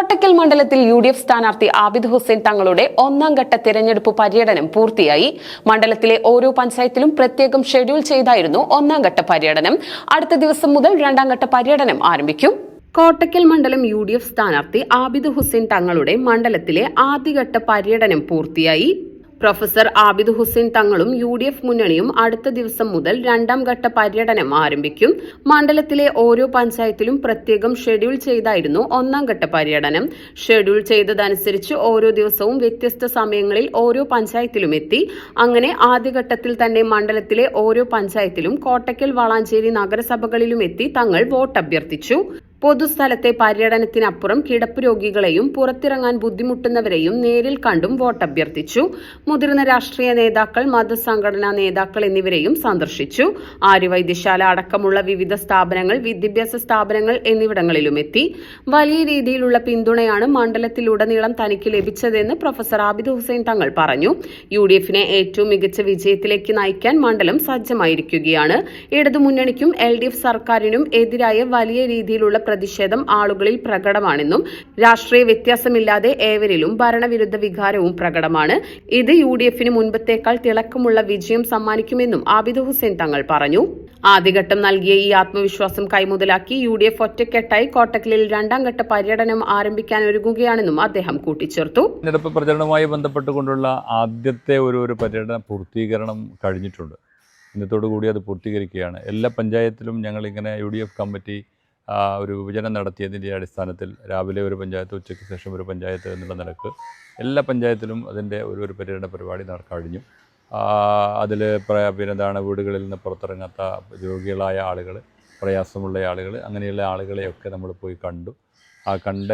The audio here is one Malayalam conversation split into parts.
കോട്ടക്കൽ മണ്ഡലത്തിൽ UDF സ്ഥാനാർത്ഥി ആബിദ് ഹുസൈൻ തങ്ങളുടെ ഒന്നാം ഘട്ട തിരഞ്ഞെടുപ്പ് പര്യടനം പൂർത്തിയായി. മണ്ഡലത്തിലെ ഓരോ പഞ്ചായത്തിലും പ്രത്യേകം ഷെഡ്യൂൾ ചെയ്തായിരുന്നു ഒന്നാം ഘട്ട പര്യടനം. അടുത്ത ദിവസം മുതൽ രണ്ടാം ഘട്ട പര്യടനം ആരംഭിക്കും. കോട്ടക്കൽ മണ്ഡലം UDF സ്ഥാനാർത്ഥി ആബിദ് ഹുസൈൻ തങ്ങളുടെ മണ്ഡലത്തിലെ ആദ്യഘട്ട പര്യടനം പൂർത്തിയായി. പ്രൊഫസർ ആബിദ് ഹുസൈൻ തങ്ങളും UDF മുന്നണിയും അടുത്ത ദിവസം മുതൽ രണ്ടാം ഘട്ട പര്യടനം ആരംഭിക്കും. മണ്ഡലത്തിലെ ഓരോ പഞ്ചായത്തിലും പ്രത്യേകം ഷെഡ്യൂൾ ചെയ്തായിരുന്നു ഒന്നാം ഘട്ട പര്യടനം. ഷെഡ്യൂൾ ചെയ്തതനുസരിച്ച് ഓരോ ദിവസവും വ്യത്യസ്ത സമയങ്ങളിൽ ഓരോ പഞ്ചായത്തിലും എത്തി. അങ്ങനെ ആദ്യഘട്ടത്തിൽ തന്നെ മണ്ഡലത്തിലെ ഓരോ പഞ്ചായത്തിലും കോട്ടക്കൽ, വളാഞ്ചേരി നഗരസഭകളിലും എത്തി തങ്ങൾ വോട്ടഭ്യർത്ഥിച്ചു. പൊതുസ്ഥലത്തെ പര്യടനത്തിനപ്പുറം കിടപ്പ് രോഗികളെയും പുറത്തിറങ്ങാൻ ബുദ്ധിമുട്ടുന്നവരെയും നേരിൽ കണ്ടും വോട്ടഭ്യർത്ഥിച്ചു. മുതിർന്ന രാഷ്ട്രീയ നേതാക്കൾ, മതസംഘടനാ നേതാക്കൾ എന്നിവരെയും സന്ദർശിച്ചു. ആര്യവൈദ്യശാല അടക്കമുള്ള വിവിധ സ്ഥാപനങ്ങൾ, വിദ്യാഭ്യാസ സ്ഥാപനങ്ങൾ എന്നിവിടങ്ങളിലും എത്തി. വലിയ രീതിയിലുള്ള പിന്തുണയാണ് മണ്ഡലത്തിലുടനീളം തനിക്ക് ലഭിച്ചതെന്ന് പ്രൊഫസർ ആബിദ് ഹുസൈൻ തങ്ങൾ പറഞ്ഞു. UDFനെ ഏറ്റവും മികച്ച വിജയത്തിലേക്ക് നയിക്കാൻ മണ്ഡലം സജ്ജമായിരിക്കുകയാണ്. ഇടതുമുന്നണിക്കും LDF സർക്കാരിനും എതിരായ വലിയ രീതിയിലുള്ള പ്രതിഷേധം ആളുകളിൽ പ്രകടമാണെന്നും രാഷ്ട്രീയ വ്യത്യാസമില്ലാതെ ഏവരിലും ഭരണവിരുദ്ധ വികാരവും പ്രകടമാണ്. ഇത് UDFന് മുൻപത്തേക്കാൾ തിളക്കമുള്ള വിജയം സമ്മാനിക്കുമെന്നും ആബിദ് ഹുസൈൻ തങ്ങൾ പറഞ്ഞു. ആദ്യഘട്ടം നൽകിയ ഈ ആത്മവിശ്വാസം കൈമുതലാക്കി UDF ഒറ്റക്കെട്ടായി കോട്ടക്കലിൽ രണ്ടാം ഘട്ട പര്യടനം ആരംഭിക്കാൻ ഒരുങ്ങുകയാണെന്നും അദ്ദേഹം കൂട്ടിച്ചേർത്തു. തെരഞ്ഞെടുപ്പ് പ്രചരണവുമായി ബന്ധപ്പെട്ടുകൊണ്ടുള്ള ആദ്യത്തെ ഒരു പര്യടന പൂർത്തീകരണം കഴിഞ്ഞിട്ടുണ്ട്. ഇന്നത്തോടുകൂടി അത് പൂർത്തീകരിക്കുകയാണ്. എല്ലാ പഞ്ചായത്തിലും ഞങ്ങളിങ്ങനെ UDF കമ്മിറ്റി ഒരു വിഭജനം നടത്തിയതിൻ്റെ അടിസ്ഥാനത്തിൽ രാവിലെ ഒരു പഞ്ചായത്ത്, ഉച്ചയ്ക്ക് ശേഷം ഒരു പഞ്ചായത്ത് എന്നുള്ള നിലക്ക് എല്ലാ പഞ്ചായത്തിലും അതിൻ്റെ ഒരു പര്യടന പരിപാടി കഴിഞ്ഞു. അതിൽ പിന്നെന്താണ്, വീടുകളിൽ നിന്ന് പുറത്തിറങ്ങാത്ത രോഗികളായ ആളുകൾ, പ്രയാസമുള്ള ആളുകൾ, അങ്ങനെയുള്ള ആളുകളെയൊക്കെ നമ്മൾ പോയി കണ്ടു. കണ്ട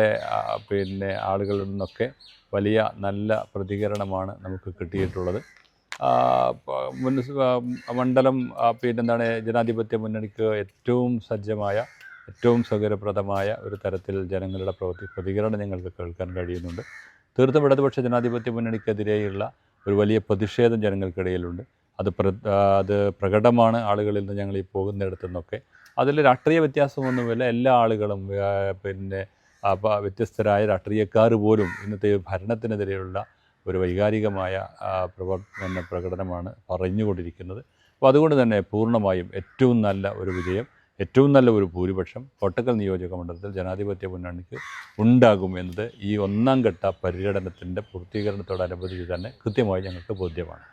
ആളുകളിൽ നിന്നൊക്കെ വലിയ നല്ല പ്രതികരണമാണ് നമുക്ക് കിട്ടിയിട്ടുള്ളത്. മണ്ഡലം ജനാധിപത്യ മുന്നണിക്ക് ഏറ്റവും സജ്ജമായ, ഏറ്റവും സൗകര്യപ്രദമായ ഒരു തരത്തിൽ ജനങ്ങളുടെ പ്രതികരണം ഞങ്ങൾക്ക് കേൾക്കാൻ കഴിയുന്നുണ്ട്. തീർത്തും ഇടതുപക്ഷ ജനാധിപത്യ മുന്നണിക്കെതിരെയുള്ള ഒരു വലിയ പ്രതിഷേധം ജനങ്ങൾക്കിടയിലുണ്ട്. അത് പ്രകടമാണ് ആളുകളിൽ നിന്ന് ഞങ്ങൾ ഈ പോകുന്നിടത്തു നിന്നൊക്കെ. അതിൽ രാഷ്ട്രീയ വ്യത്യാസമൊന്നുമില്ല. എല്ലാ ആളുകളും വ്യത്യസ്തരായ രാഷ്ട്രീയക്കാർ പോലും ഇന്നത്തെ ഭരണത്തിനെതിരെയുള്ള ഒരു വൈകാരികമായ പ്രകടനമാണ് പറഞ്ഞുകൊണ്ടിരിക്കുന്നത്. അപ്പോൾ അതുകൊണ്ട് തന്നെ പൂർണ്ണമായും ഏറ്റവും നല്ല ഒരു വിജയം, ഏറ്റവും നല്ല ഒരു ഭൂരിപക്ഷം കോട്ടക്കൽ നിയോജക മണ്ഡലത്തിൽ ജനാധിപത്യ മുന്നണിക്ക് ഉണ്ടാകും എന്നത് ഈ ഒന്നാം ഘട്ട പര്യടനത്തിൻ്റെ പൂർത്തീകരണത്തോടനുബന്ധിച്ച് തന്നെ കൃത്യമായി ഞങ്ങൾക്ക് ബോധ്യമാണ്.